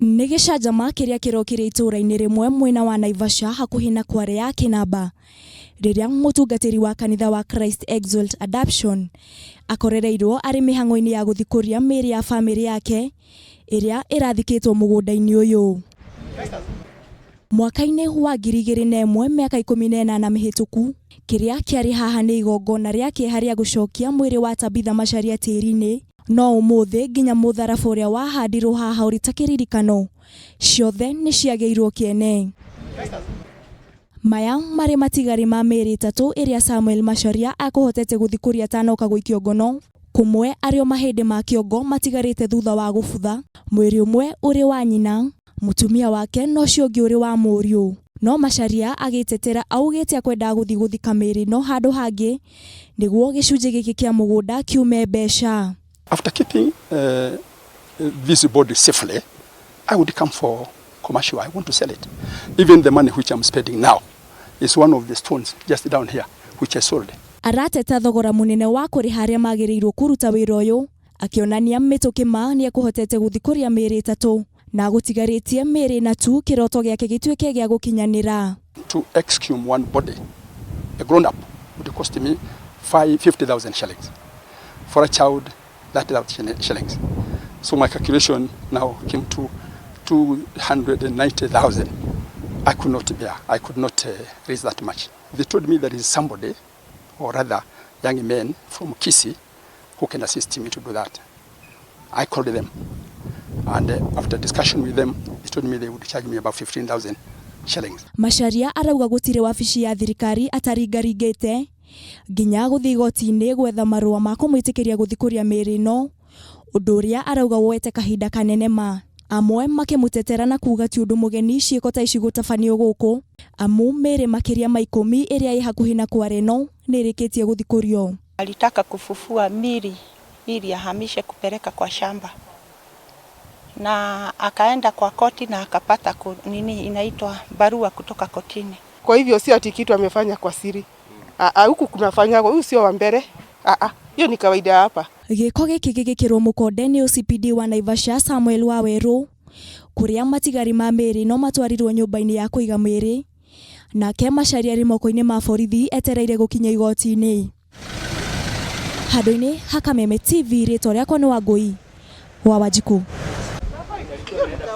Nĩ gĩcanjama kĩrĩa kĩrokire itũũra-inĩ rĩmwe mwena wa Naivasha hakuhĩ na Kware ya Kinamba rĩrĩa mũtungatĩri wa kanitha wa Christ Exalt Adoption akorereirwo arĩ mĩhang'o-inĩ ya gũthikũria mĩĩrĩ ya famĩlĩ yake ĩrĩa ĩrathikĩtwo mũgũnda-inĩ ũyũ. Mwaka-inĩ wa 2001 mĩaka 18 mĩhĩtũku, kĩrĩa kĩarĩ haha nĩ igongona rĩa kĩeha rĩa gũcokia mwĩrĩ wa Tabitha Macharia tĩĩri-inĩ, no ũmũthĩ nginya mũtharaba ũrĩa wahandirwo haha ũrĩ ta kĩririkano ciothe nĩ ciagĩirwo kĩene. Maya marĩ matigari ma mĩĩrĩ ĩtatũ ĩrĩa Samuel Macharia akũhotete gũthikũria atanoka gũikio ngono, kũmwe arĩo mahĩndĩ ma kĩongo matigarĩte thutha wa gũbutha, mwĩrĩ ũmwe ũrĩ wa nyina, mũtumia wake no ũcio ũngĩ ũrĩ wa mũriũ. No Macharia agĩtetera augĩte akwendaga gũthiĩ gũthika mĩĩrĩ no handũ hangĩ nĩguo gĩcunjĩ gĩkĩ kĩa mũgũnda kiume mbeca. After keeping this body safely, I would come for commercial. I want to sell it. Even the money which I'm spending now is one of the stones just down here which I sold. Arateta thogora munene wa kũrĩha arĩa magĩrĩirwo kũruta wĩra ũyũ, akĩonania mĩtũkĩ ma nĩ ekũhotete gũthikũria mĩĩrĩ ĩtatũ na gũtigarĩtie mĩĩrĩ na tu kĩroto gĩake gĩtuĩke gĩa gũkinyanĩra. To exhume one body, a grown up, would cost me 50,000 shillings. For a child, 30,000 shillings. So my calculation now came to 290,000. I could not bear. I could not raise that much. They told me there is somebody, or rather young men from Kisii, who can assist me to do that. I called them, and after discussion with them, they told me they would charge me about 15,000 shillings. Macharia arauga gũtirĩ wabici ya thirikari ataringaringĩte nginya gũthiĩ igoti-inĩ gwetha marũa ma kũmwĩtĩkĩria gũthikũria mĩĩrĩ ĩno, ũndũ ũrĩa arauga woete kahinda kanene ma. Amwe makĩmũtetera na kuuga ti ũndũ mũgeni ciĩko ta ici gũtabanio gũkũ, amu mĩĩrĩ makĩria ma 10 ĩrĩa ĩ hakuhĩ na Kware ĩno nĩ ĩrĩkĩtie gũthikũrio. Alitaka kufufua mili ili ahamishe kupeleka kwa shamba, na akaenda kwa koti na akapata nini inaitwa barua kutoka kotini. Kwa hivyo sio ati kitu amefanya kwa siri. Huku kunafanya huyu sio wa mbele. Hiyo ni kawaida hapa. Gĩko gĩkĩ gĩgĩkĩrwo mũkonde nĩ OCPD wa Naivasha Samuel Waweru, kũrĩa matigari ma mĩĩrĩ no matwarirwo nyũmba-inĩ ya kũiga mĩĩrĩ, nake Macharia arĩ moko-inĩ ma borithi etereire gũkinya igoti-inĩ. Handũ-inĩ ha Kameme TV, rĩtwa rĩakwa nĩ Wangũi wa Wanjikũ.